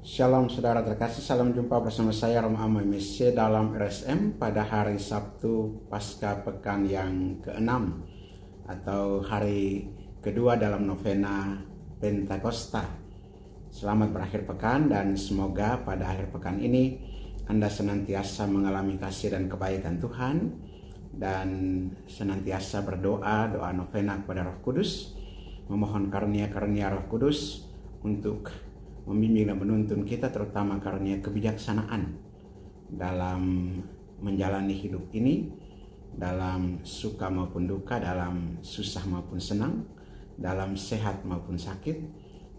Shalom saudara terkasih, salam jumpa bersama saya Roma Amo MSC dalam RSM pada hari Sabtu pasca pekan yang ke-6 atau hari kedua dalam novena Pentakosta. Selamat berakhir pekan dan semoga pada akhir pekan ini Anda senantiasa mengalami kasih dan kebaikan Tuhan dan senantiasa berdoa, doa novena kepada Roh Kudus, memohon karunia-karunia Roh Kudus untuk membimbing dan menuntun kita, terutama karunia kebijaksanaan dalam menjalani hidup ini, dalam suka maupun duka, dalam susah maupun senang, dalam sehat maupun sakit.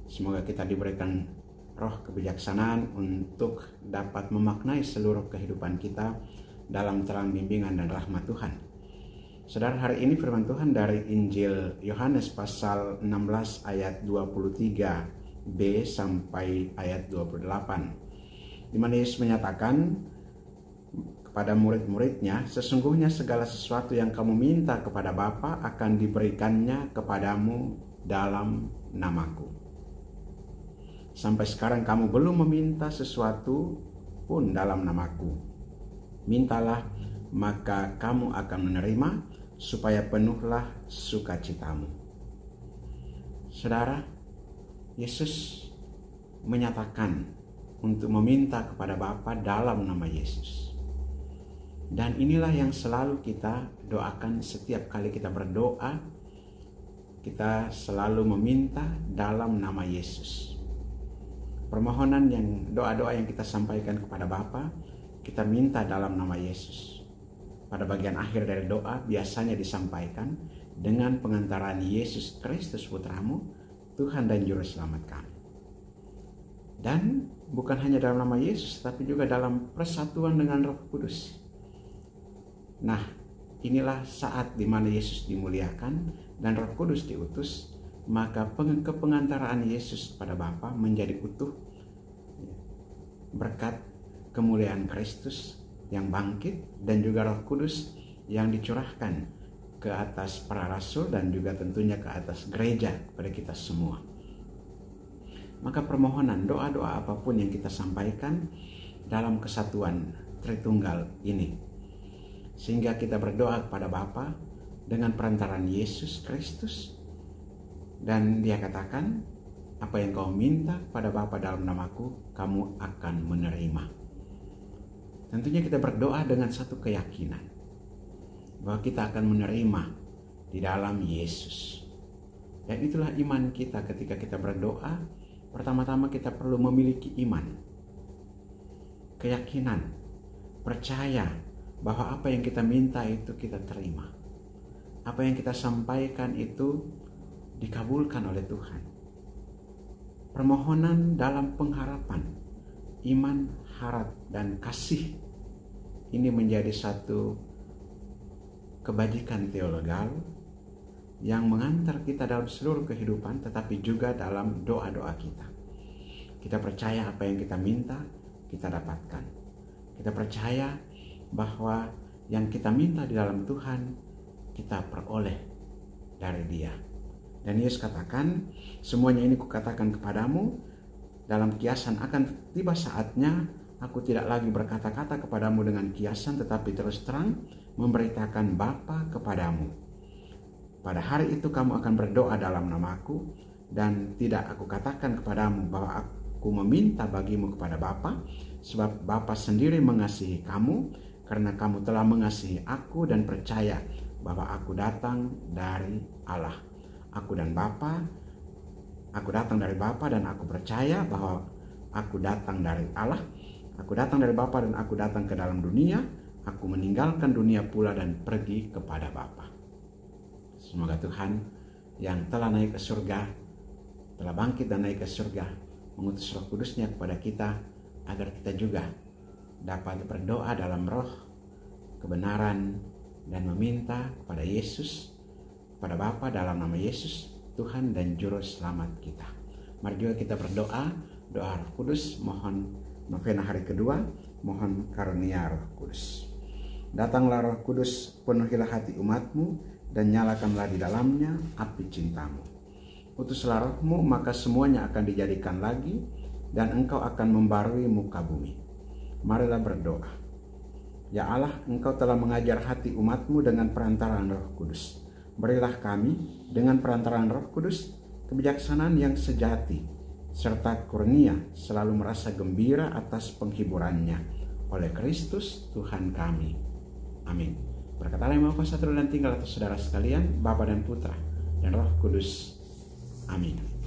Semoga kita diberikan roh kebijaksanaan untuk dapat memaknai seluruh kehidupan kita dalam terang bimbingan dan rahmat Tuhan. Saudara, hari ini firman Tuhan dari Injil Yohanes pasal 16 ayat 23 B sampai ayat 28, di mana Yesus menyatakan kepada murid-muridnya, sesungguhnya segala sesuatu yang kamu minta kepada Bapa akan diberikannya kepadamu dalam namaku. Sampai sekarang kamu belum meminta sesuatu pun dalam namaku. Mintalah maka kamu akan menerima, supaya penuhlah sukacitamu. Saudara, Yesus menyatakan untuk meminta kepada Bapa dalam nama Yesus. Dan inilah yang selalu kita doakan setiap kali kita berdoa. Kita selalu meminta dalam nama Yesus. Permohonan doa-doa yang kita sampaikan kepada Bapa, kita minta dalam nama Yesus. Pada bagian akhir dari doa biasanya disampaikan dengan pengantaran Yesus Kristus Putramu, Tuhan dan Juru Selamat kami. Dan bukan hanya dalam nama Yesus, tapi juga dalam persatuan dengan Roh Kudus. Nah, inilah saat di mana Yesus dimuliakan dan Roh Kudus diutus, maka kepengantaraan Yesus kepada Bapa menjadi utuh berkat kemuliaan Kristus yang bangkit dan juga Roh Kudus yang dicurahkan ke atas para rasul dan juga tentunya ke atas gereja kepada kita semua. Maka permohonan, doa-doa apapun yang kita sampaikan dalam kesatuan Tritunggal ini, sehingga kita berdoa kepada Bapa dengan perantaran Yesus Kristus, dan Dia katakan, apa yang kau minta pada Bapa dalam namaku, kamu akan menerima. Tentunya kita berdoa dengan satu keyakinan bahwa kita akan menerima di dalam Yesus. Dan itulah iman kita ketika kita berdoa. Pertama-tama kita perlu memiliki iman, keyakinan, percaya bahwa apa yang kita minta itu kita terima. Apa yang kita sampaikan itu dikabulkan oleh Tuhan. Permohonan dalam pengharapan, iman, harap, dan kasih ini menjadi satu kebajikan teologal yang mengantar kita dalam seluruh kehidupan, tetapi juga dalam doa-doa kita. Kita percaya apa yang kita minta, kita dapatkan. Kita percaya bahwa yang kita minta di dalam Tuhan, kita peroleh dari Dia. Dan Yesus katakan, semuanya ini kukatakan kepadamu, dalam kiasan akan tiba saatnya, aku tidak lagi berkata-kata kepadamu dengan kiasan, tetapi terus terang memberitakan Bapa kepadamu. Pada hari itu kamu akan berdoa dalam namaku, dan tidak aku katakan kepadamu bahwa aku meminta bagimu kepada Bapa, sebab Bapa sendiri mengasihi kamu, karena kamu telah mengasihi aku dan percaya bahwa aku datang dari Allah. Aku datang dari Bapa dan aku percaya bahwa aku datang dari Allah. Aku datang dari Bapa dan aku datang ke dalam dunia. Aku meninggalkan dunia pula dan pergi kepada Bapa. Semoga Tuhan yang telah naik ke surga, telah bangkit dan naik ke surga, mengutus Roh Kudus-Nya kepada kita, agar kita juga dapat berdoa dalam roh kebenaran dan meminta kepada Yesus, kepada Bapa dalam nama Yesus, Tuhan dan Juru Selamat kita. Mari juga kita berdoa, doa Roh Kudus, mohon novena hari kedua, mohon karunia Roh Kudus. Datanglah Roh Kudus, penuhilah hati umatmu, dan nyalakanlah di dalamnya api cintamu. Utuslah rohmu, maka semuanya akan dijadikan lagi, dan Engkau akan membarui muka bumi. Marilah berdoa. Ya Allah, Engkau telah mengajar hati umat-Mu dengan perantaraan Roh Kudus. Berilah kami dengan perantaraan Roh Kudus kebijaksanaan yang sejati, serta kurnia selalu merasa gembira atas penghiburannya oleh Kristus Tuhan kami. Amin. Berkat Allah yang Maha Kuasa turun dan tinggal atas saudara sekalian, Bapa dan Putra dan Roh Kudus. Amin.